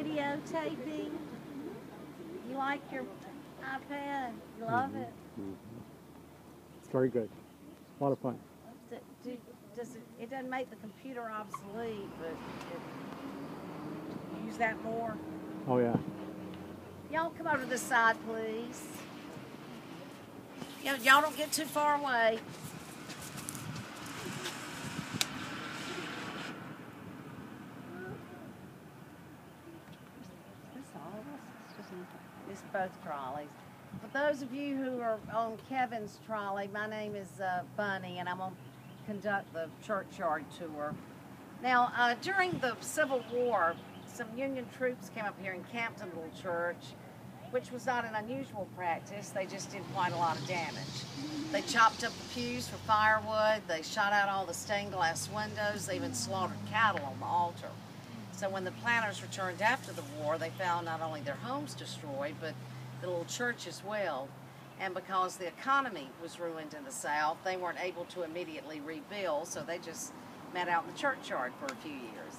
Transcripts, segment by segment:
videotaping? You like your iPad? You love it? It's very good. A lot of fun. It doesn't make the computer obsolete, but you use that more? Oh, yeah. Y'all come over to this side, please. Y'all don't get too far away. It's both trolleys. For those of you who are on Kevin's trolley, my name is Bunny, and I'm going to conduct the churchyard tour. Now, during the Civil War, some Union troops came up here and camped in a little church, which was not an unusual practice. They just did quite a lot of damage. They chopped up the pews for firewood. They shot out all the stained glass windows. They even slaughtered cattle on the altar. So when the planters returned after the war, they found not only their homes destroyed, but the little church as well. And because the economy was ruined in the South, they weren't able to immediately rebuild, so they just met out in the churchyard for a few years.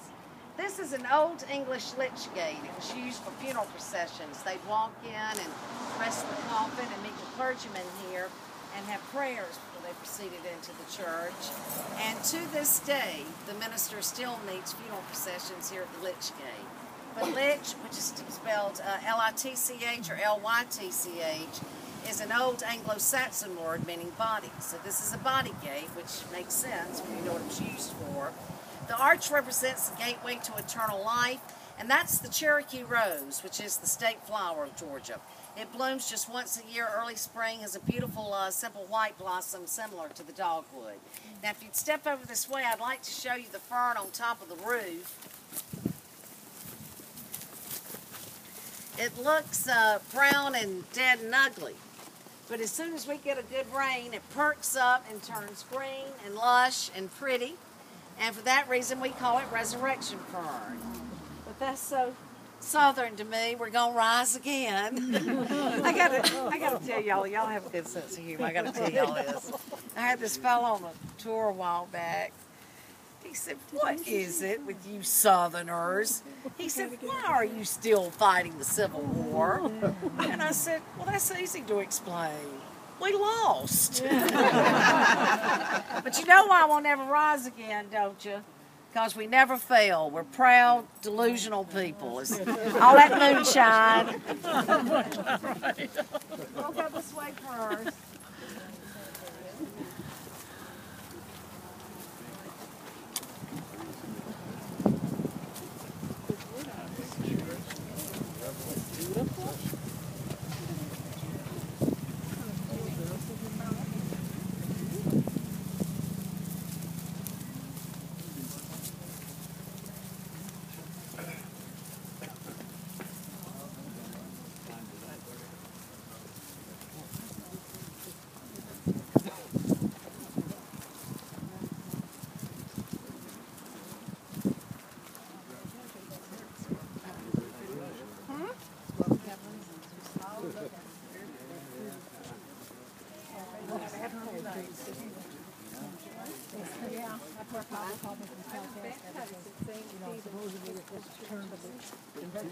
This is an old English lich gate. It was used for funeral processions. They'd walk in and rest the coffin and meet the clergyman here and have prayers before they proceeded into the church. And to this day, the minister still meets funeral processions here at the lich gate. But lich, which is spelled L-I-T-C-H or L-Y-T-C-H, is an old Anglo-Saxon word meaning body. So this is a body gate, which makes sense when you know what it's used for. The arch represents the gateway to eternal life, and that's the Cherokee rose, which is the state flower of Georgia. It blooms just once a year, early spring, has a beautiful, simple white blossom similar to the dogwood. Now, if you'd step over this way, I'd like to show you the fern on top of the roof. It looks brown and dead and ugly, but as soon as we get a good rain, it perks up and turns green and lush and pretty. And for that reason, we call it resurrection fern. But that's so Southern to me. We're gonna rise again. I gotta tell y'all have a good sense of humor. I gotta tell y'all this. I had this fellow on a tour a while back. He said, "What is it with you Southerners?" He said, "Why are you still fighting the Civil War?" And I said, "Well, that's easy to explain. We lost." But you know why we'll never rise again, don't you? Because we never fail. We're proud, delusional people. It's all that moonshine. We'll go this way first.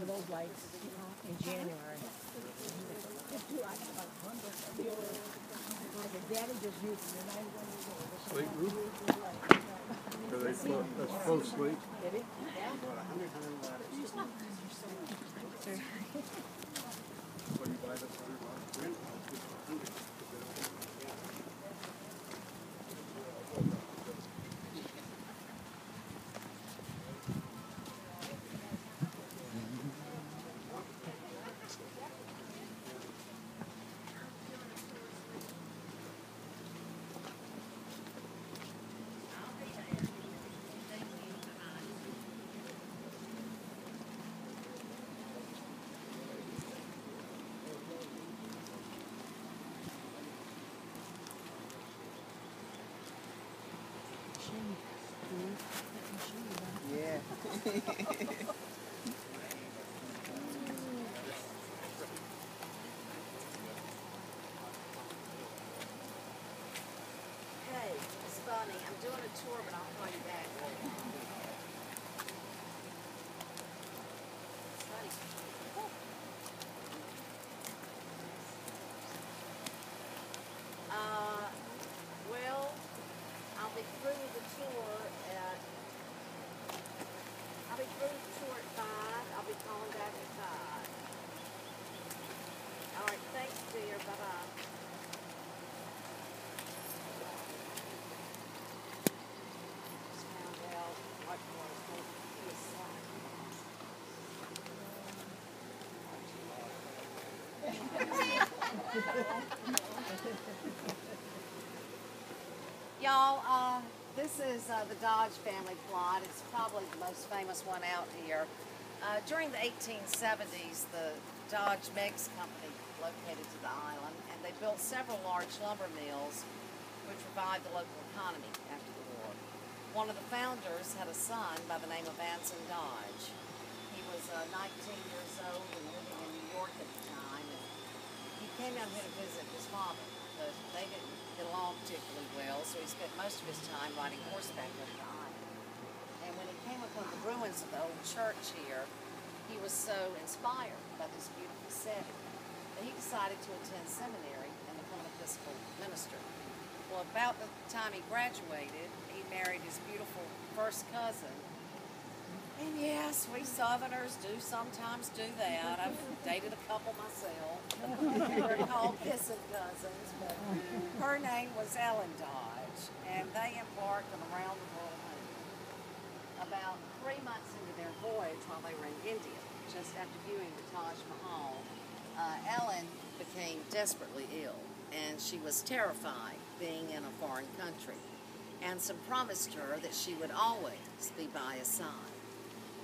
Those lights in January. Sleep roof? That's full sleep. Yeah. Hey, it's funny. I'm doing a tour, but I'll call you back. It's funny. short 5. I'll be calling back at 5. All right, thanks, dear. Bye-bye. Just found out what was supposed to be a sign. Y'all, this is the Dodge family plot. It's probably the most famous one out here. During the 1870s, the Dodge Meggs Company located to the island, and they built several large lumber mills, which revived the local economy after the war. One of the founders had a son by the name of Anson Dodge. He was 19 years old and living in New York at the time, and he came out here to visit his father, but they didn't get along particularly well, so he spent most of his time riding horseback over the island. And when he came upon the ruins of the old church here, he was so inspired by this beautiful setting that he decided to attend seminary and become an Episcopal minister. Well, about the time he graduated, he married his beautiful first cousin. And yes, we Southerners do sometimes do that. I've dated a couple myself. They're called kissing cousins, but her name was Ellen Dodge, and they embarked on a round-the-world honeymoon. About 3 months into their voyage, while they were in India, just after viewing the Taj Mahal, Ellen became desperately ill, and she was terrified being in a foreign country. Anson promised her that she would always be by his side.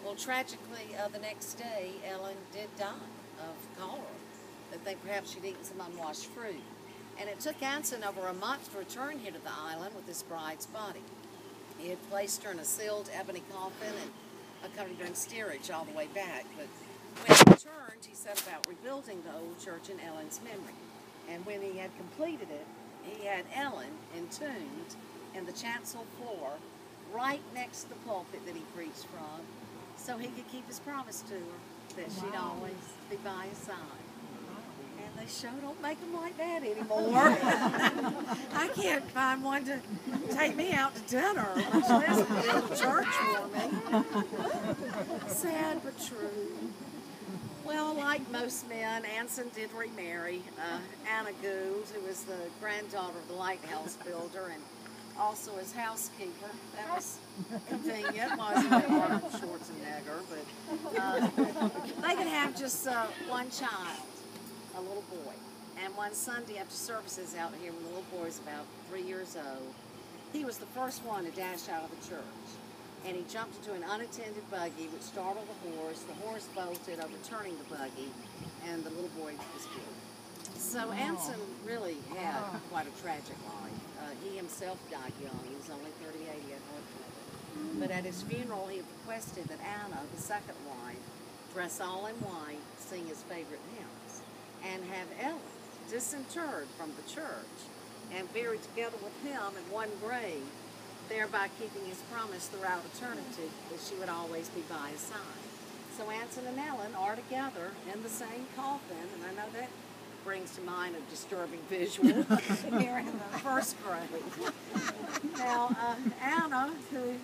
Well, tragically, the next day, Ellen did die of cholera. They think perhaps she'd eaten some unwashed fruit. And it took Anson over a month to return here to the island with his bride's body. He had placed her in a sealed ebony coffin and accompanied her in steerage all the way back. But when he returned, he set about rebuilding the old church in Ellen's memory. And when he had completed it, he had Ellen entombed in the chancel floor right next to the pulpit that he preached from, so he could keep his promise to her that she'd always be by his side. And they sure don't make them like that anymore. I can't find one to take me out to dinner, much less build a church for me. Sad but true. Well, like most men, Anson did remarry Anna Gould, who was the granddaughter of the lighthouse builder and also his housekeeper. That was convenient, wasn't it, Arnold Schwarzenegger? But they could have just one child, a little boy. And one Sunday after services out here, when the little boy was about 3 years old, he was the first one to dash out of the church. And he jumped into an unattended buggy, which startled the horse. The horse bolted, overturning the buggy, and the little boy was killed. So Anson really had quite a tragic life. He himself died young. He was only 38. He had heart trouble. But at his funeral, he requested that Anna, the second wife, dress all in white, sing his favorite hymns, and have Ellen disinterred from the church and buried together with him in one grave, thereby keeping his promise throughout eternity that she would always be by his side. So Anson and Ellen are together in the same coffin, and I know that brings to mind a disturbing visual here in the first grave. Now, Anna, who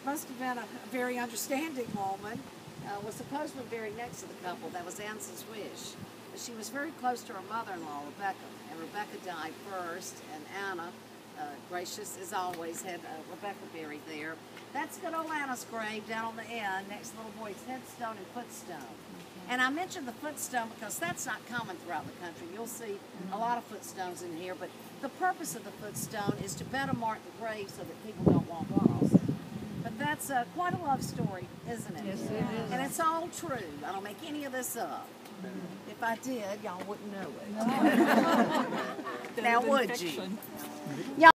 must have been a very understanding woman, was supposed to be buried next to the couple. That was Anson's wish. But she was very close to her mother-in-law, Rebecca, and Rebecca died first, and Anna, gracious as always, had Rebecca buried there. That's good old Anna's grave down on the end, next to the little boy's headstone and footstone. And I mentioned the footstone because that's not common throughout the country. You'll see a lot of footstones in here, but the purpose of the footstone is to better mark the grave so that people don't walk across it. But that's quite a love story, isn't it? Yes, it is. And it's all true. I don't make any of this up. If I did, y'all wouldn't know it. Now would you?